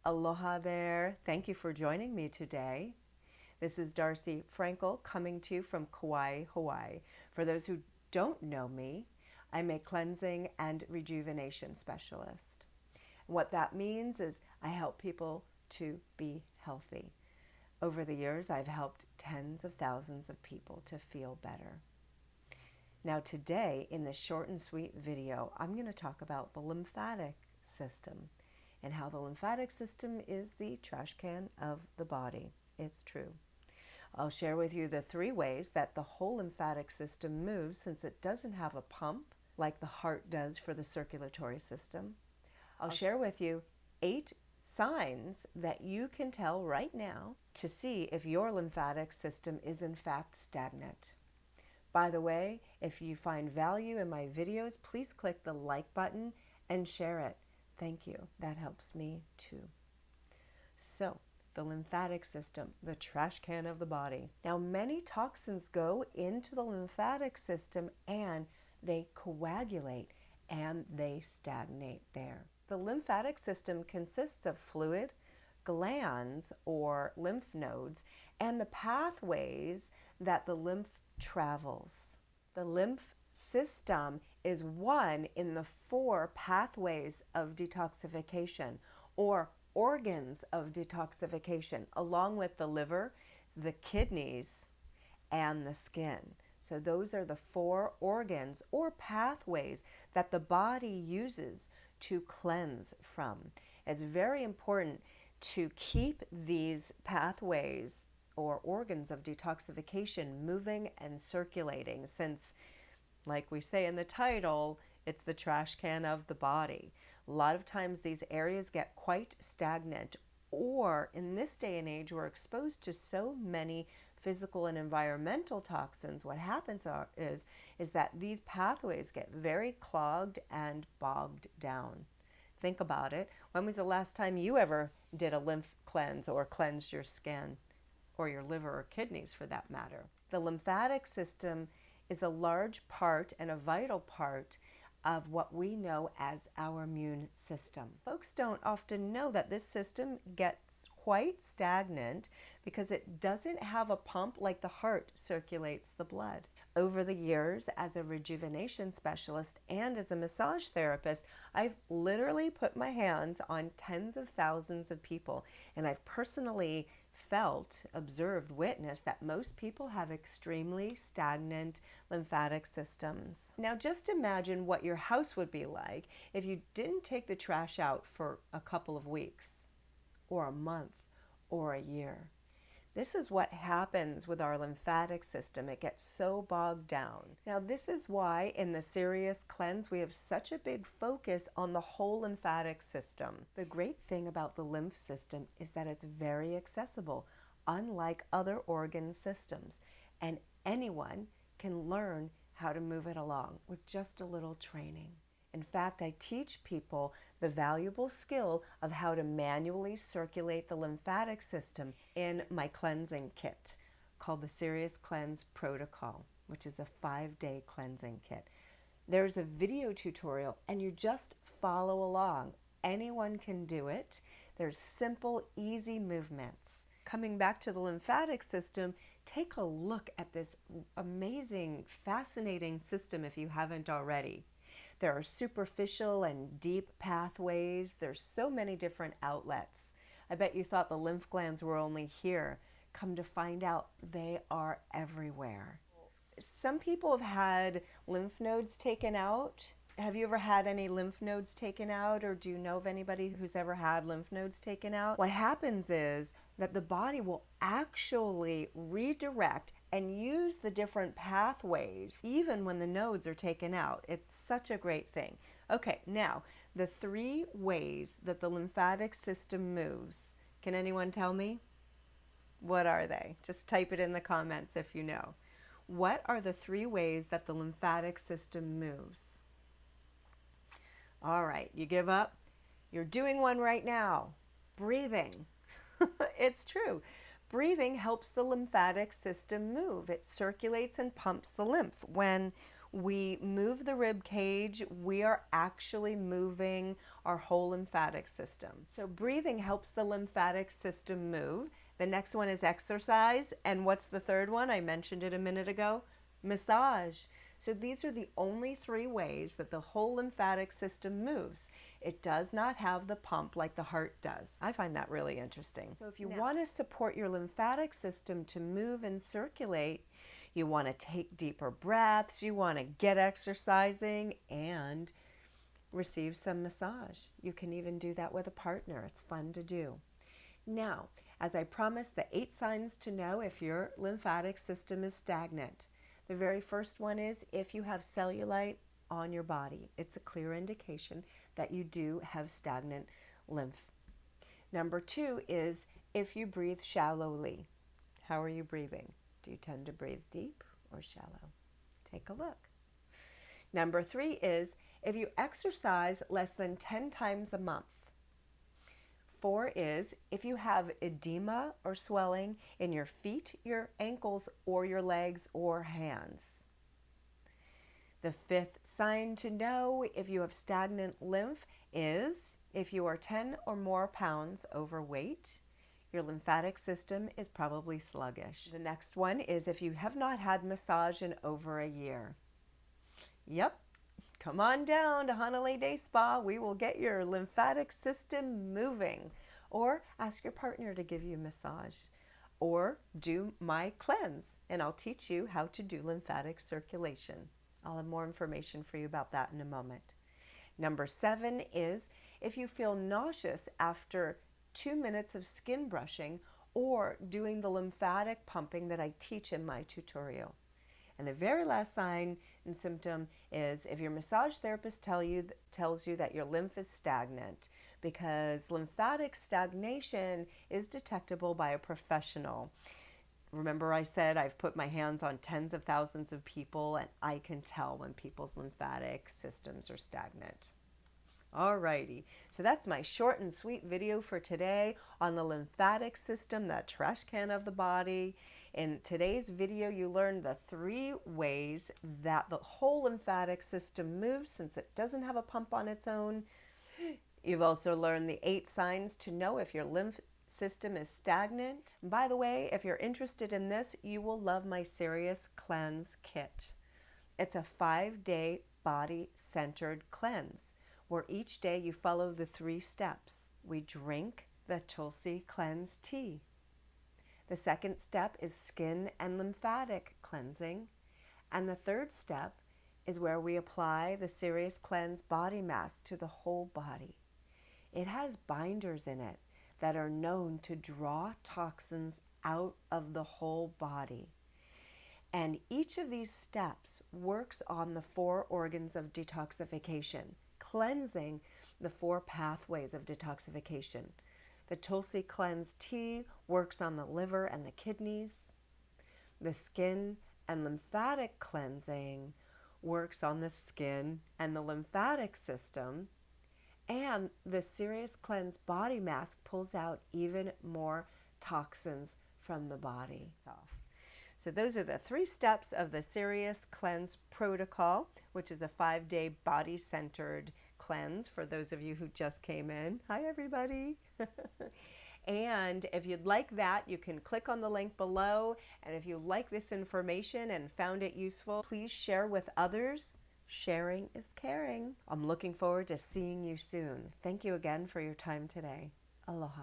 Aloha there. Thank you for joining me today. This is Darci Frankel coming to you from Kauai, Hawaii. For those who don't know me, I'm a cleansing and rejuvenation specialist. And what that means is I help people to be healthy. Over the years, I've helped tens of thousands of people to feel better. Now today, in this short and sweet video, I'm going to talk about the lymphatic system and how the lymphatic system is the trash can of the body. It's true. I'll share with you the 3 ways that the whole lymphatic system moves, since it doesn't have a pump like the heart does for the circulatory system. I'll share with you 8 signs that you can tell right now to see if your lymphatic system is in fact stagnant. By the way, if you find value in my videos, please click the like button and share it. Thank you. That helps me too. So, the lymphatic system, the trash can of the body. Now, many toxins go into the lymphatic system and they coagulate and they stagnate there. The lymphatic system consists of fluid, glands or lymph nodes, and the pathways that the lymph travels. The lymph system is one in the 4 pathways of detoxification or organs of detoxification, along with the liver, the kidneys, and the skin. So those are the 4 organs or pathways that the body uses to cleanse from. It's very important to keep these pathways or organs of detoxification moving and circulating, since, like we say in the title, it's the trash can of the body. A lot of times these areas get quite stagnant, or in this day and age, we're exposed to so many physical and environmental toxins. What happens is that these pathways get very clogged and bogged down. Think about it. When was the last time you ever did a lymph cleanse or cleansed your skin, or your liver or kidneys for that matter? The lymphatic system is a large part and a vital part of what we know as our immune system. Folks don't often know that this system gets quite stagnant because it doesn't have a pump like the heart circulates the blood. Over the years, as a rejuvenation specialist and as a massage therapist, I've literally put my hands on tens of thousands of people, and I've personally felt, observed, witnessed that most people have extremely stagnant lymphatic systems. Now just imagine what your house would be like if you didn't take the trash out for a couple of weeks, or a month, or a year. This is what happens with our lymphatic system. It gets so bogged down. Now, this is why in the Serious Cleanse, we have such a big focus on the whole lymphatic system. The great thing about the lymph system is that it's very accessible, unlike other organ systems, and anyone can learn how to move it along with just a little training. In fact, I teach people the valuable skill of how to manually circulate the lymphatic system in my cleansing kit called the Serious Cleanse Protocol, which is a 5-day cleansing kit. There's a video tutorial and you just follow along. Anyone can do it. There's simple, easy movements. Coming back to the lymphatic system, take a look at this amazing, fascinating system if you haven't already. There are superficial and deep pathways. There's so many different outlets. I bet you thought the lymph glands were only here. Come to find out, they are everywhere. Some people have had lymph nodes taken out. Have you ever had any lymph nodes taken out, or do you know of anybody who's ever had lymph nodes taken out? What happens is that the body will actually redirect and use the different pathways even when the nodes are taken out. It's such a great thing. Okay, now the 3 ways that the lymphatic system moves. Can anyone tell me? What are they? Just type it in the comments if you know. What are the 3 ways that the lymphatic system moves? All right, you give up? You're doing one right now. Breathing. It's true. Breathing helps the lymphatic system move. It circulates and pumps the lymph. When we move the rib cage, we are actually moving our whole lymphatic system. So breathing helps the lymphatic system move. The next one is exercise. And what's the third one? I mentioned it a minute ago. Massage. So these are the only three ways that the whole lymphatic system moves. It does not have the pump like the heart does. I find that really interesting. So if you want to support your lymphatic system to move and circulate, you want to take deeper breaths, you want to get exercising, and receive some massage. You can even do that with a partner. It's fun to do. Now, as I promised, the 8 signs to know if your lymphatic system is stagnant. The very first one is if you have cellulite on your body. It's a clear indication that you do have stagnant lymph. Number 2 is if you breathe shallowly. How are you breathing? Do you tend to breathe deep or shallow? Take a look. Number 3 is if you exercise less than 10 times a month. 4 is if you have edema or swelling in your feet, your ankles, or your legs or hands. The 5th sign to know if you have stagnant lymph is if you are 10 or more pounds overweight. Your lymphatic system is probably sluggish. The next one is if you have not had massage in over a year. Yep. Come on down to Hanalei Day Spa. We will get your lymphatic system moving. Or ask your partner to give you a massage. Or do my cleanse, and I'll teach you how to do lymphatic circulation. I'll have more information for you about that in a moment. Number 7 is if you feel nauseous after 2 minutes of skin brushing or doing the lymphatic pumping that I teach in my tutorial. And the very last sign and symptom is if your massage therapist tells you that your lymph is stagnant, because lymphatic stagnation is detectable by a professional. Remember I said I've put my hands on tens of thousands of people and I can tell when people's lymphatic systems are stagnant. Alrighty, so that's my short and sweet video for today on the lymphatic system, that trash can of the body. In today's video, you learned the 3 ways that the whole lymphatic system moves since it doesn't have a pump on its own. You've also learned the 8 signs to know if your lymph system is stagnant. And by the way, if you're interested in this, you will love my Serious Cleanse Kit. It's a 5-day body-centered cleanse, where each day you follow the 3 steps. We drink the Tulsi Cleanse Tea. The second step is skin and lymphatic cleansing. And the third step is where we apply the Serious Cleanse Body Mask to the whole body. It has binders in it that are known to draw toxins out of the whole body. And each of these steps works on the 4 organs of detoxification, cleansing the 4 pathways of detoxification. The Tulsi Cleanse Tea works on the liver and the kidneys. The skin and lymphatic cleansing works on the skin and the lymphatic system. And the Serious Cleanse Body Mask pulls out even more toxins from the body. So those are the 3 steps of the Serious Cleanse Protocol, which is a 5-day body-centered cleanse for those of you who just came in. Hi, everybody. And if you'd like that, you can click on the link below. And if you like this information and found it useful, please share with others. Sharing is caring. I'm looking forward to seeing you soon. Thank you again for your time today. Aloha.